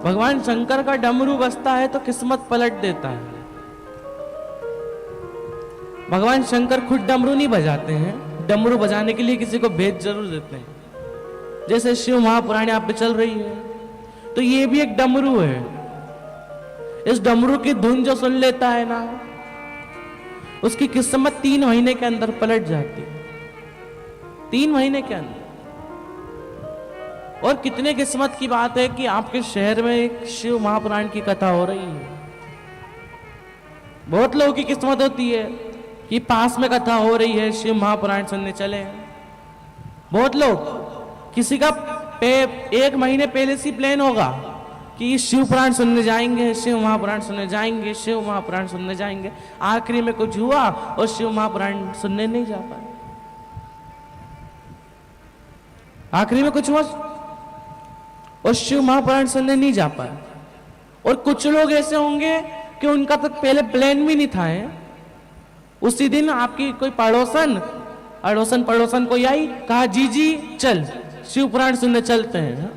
भगवान शंकर का डमरू बजता है तो किस्मत पलट देता है। भगवान शंकर खुद डमरू नहीं बजाते हैं, डमरू बजाने के लिए किसी को भेज जरूर देते हैं। जैसे शिव महापुराण आप पे चल रही है तो ये भी एक डमरू है। इस डमरू की धुन जो सुन लेता है ना, उसकी किस्मत 3 महीने के अंदर पलट जाती है। 3 महीने के अंदर। और कितने किस्मत की बात है कि आपके शहर में एक शिव महापुराण की कथा हो रही है। बहुत लोगों की किस्मत होती है कि पास में कथा हो रही है, शिव महापुराण सुनने चले हैं। बहुत लोग, किसी का 1 महीने पहले से प्लान होगा कि शिव पुराण सुनने जाएंगे, शिव महापुराण सुनने जाएंगे, शिव महापुराण सुनने जाएंगे। आखिरी में कुछ हुआ और शिव महापुराण सुनने नहीं जा पाए। आखिरी में कुछ हुआ और शिव महापुराण सुनने नहीं जा पाए। और कुछ लोग ऐसे होंगे कि उनका तो पहले प्लान भी नहीं था है। उसी दिन आपकी कोई अड़ोसन पड़ोसन कोई आई, कहा जी जी चल शिव पुराण सुनने चलते हैं।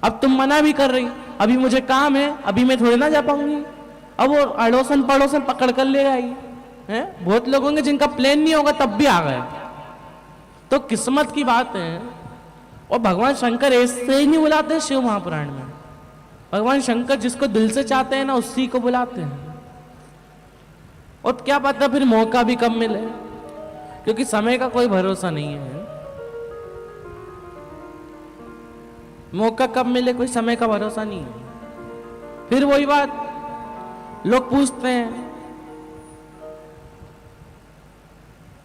अब तुम मना भी कर रही, अभी मुझे काम है, अभी मैं थोड़ी ना जा पाऊंगी। अब वो अड़ोसन पड़ोसन पकड़ कर ले आई है। बहुत लोग होंगे जिनका प्लान नहीं होगा तब भी आ गए। तो किस्मत की बात है। और भगवान शंकर ऐसे ही नहीं बुलाते शिव महापुराण में। भगवान शंकर जिसको दिल से चाहते हैं ना, उसी को बुलाते हैं। और क्या पता फिर मौका भी कब मिले, क्योंकि समय का कोई भरोसा नहीं है। मौका कब मिले कोई समय का भरोसा नहीं है। फिर वही बात, लोग पूछते हैं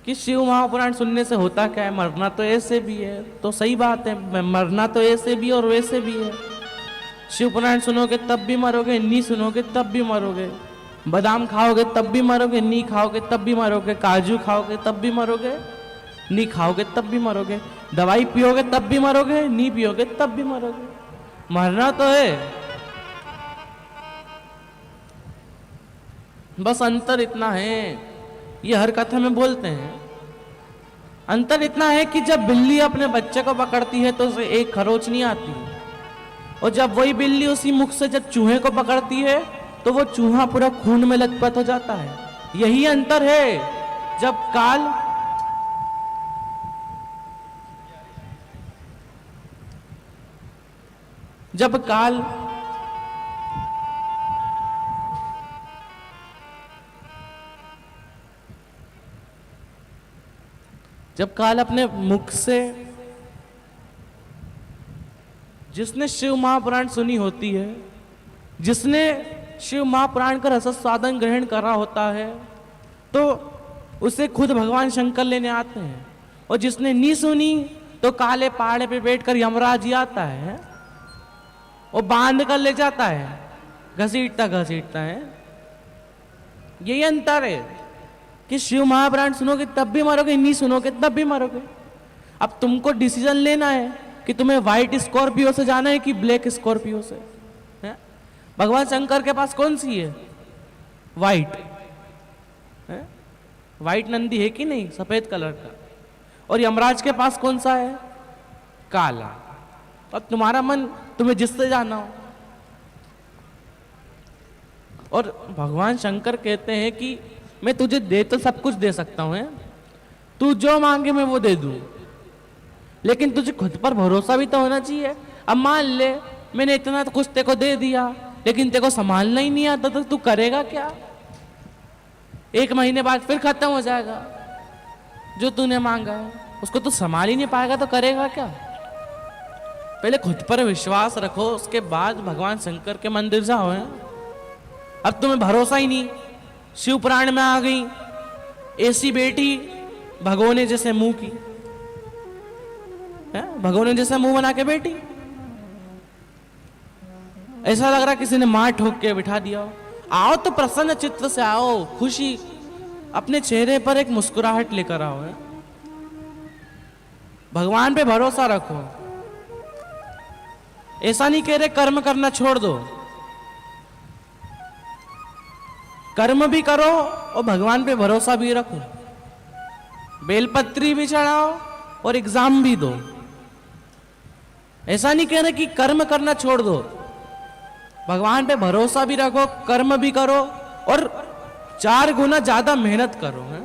कि शिव महापुराण सुनने से होता क्या है, मरना तो ऐसे भी है। तो सही बात है, मरना तो ऐसे भी और वैसे भी है। शिव पुराण सुनोगे तब भी मरोगे, नहीं सुनोगे तब भी मरोगे। बादाम खाओगे तब भी मरोगे, नहीं खाओगे तब भी मरोगे। काजू खाओगे तब भी मरोगे, नहीं खाओगे तब भी मरोगे। दवाई पियोगे तब भी मरोगे, नहीं पियोगे तब भी मरोगे। मरना तो है। बस अंतर इतना है, ये हर कथा में बोलते हैं। अंतर इतना है कि जब बिल्ली अपने बच्चे को पकड़ती है तो उसे एक खरोच नहीं आती, और जब वही बिल्ली उसी मुख से जब चूहे को पकड़ती है तो वो चूहा पूरा खून में लथपथ हो जाता है। यही अंतर है। जब काल अपने मुख से, जिसने शिव महापुराण सुनी होती है, जिसने शिव महापुराण का रसस्वादन ग्रहण करा होता है, तो उसे खुद भगवान शंकर लेने आते हैं। और जिसने नहीं सुनी तो काले पहाड़ पे बैठकर यमराज जी आता है और बांध कर ले जाता है, घसीटता है। यही अंतर है कि शिव महापुराण सुनोगे तब भी मरोगे, नहीं सुनोगे तब भी मरोगे। अब तुमको डिसीजन लेना है कि तुम्हें व्हाइट स्कॉर्पियो से जाना है कि ब्लैक स्कॉर्पियो से। है? भगवान शंकर के पास कौन सी है? व्हाइट है? व्हाइट नंदी है कि नहीं, सफेद कलर का। और यमराज के पास कौन सा है? काला। अब तुम्हारा मन, तुम्हें जिससे जाना हो। और भगवान शंकर कहते हैं कि मैं तुझे दे तो सब कुछ दे सकता हूं, तू जो मांगे मैं वो दे दूं, लेकिन तुझे खुद पर भरोसा भी तो होना चाहिए। अब मान ले मैंने इतना तो कुछ तेरे को दे दिया, लेकिन तेरे को संभालना ही नहीं आता, तो तू करेगा क्या? 1 महीने बाद फिर खत्म हो जाएगा जो तूने मांगा है, उसको तू संभाल ही नहीं पाएगा तो करेगा क्या? पहले खुद पर विश्वास रखो, उसके बाद भगवान शंकर के मंदिर जाओ। अब तुम्हें भरोसा ही नहीं। शिव पुराण में आ गई ऐसी बेटी भगोने जैसे मुंह की, भगोने जैसा मुंह बना के बेटी, ऐसा लग रहा किसी ने मार ठोक के बिठा दिया। आओ तो प्रसन्न चित्त से आओ, खुशी अपने चेहरे पर एक मुस्कुराहट लेकर आओ। भगवान पे भरोसा रखो। ऐसा नहीं कह रहे कर्म करना छोड़ दो, कर्म भी करो और भगवान पे भरोसा भी रखो। बेलपत्री भी चढ़ाओ और एग्जाम भी दो। ऐसा नहीं कह रहे कि कर्म करना छोड़ दो, भगवान पे भरोसा भी रखो, कर्म भी करो और 4 गुना ज्यादा मेहनत करो है?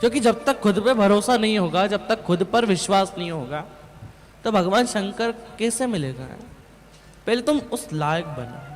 क्योंकि जब तक खुद पे भरोसा नहीं होगा, जब तक खुद पर विश्वास नहीं होगा, तो भगवान शंकर कैसे मिलेगा? पहले तुम उस लायक बनो।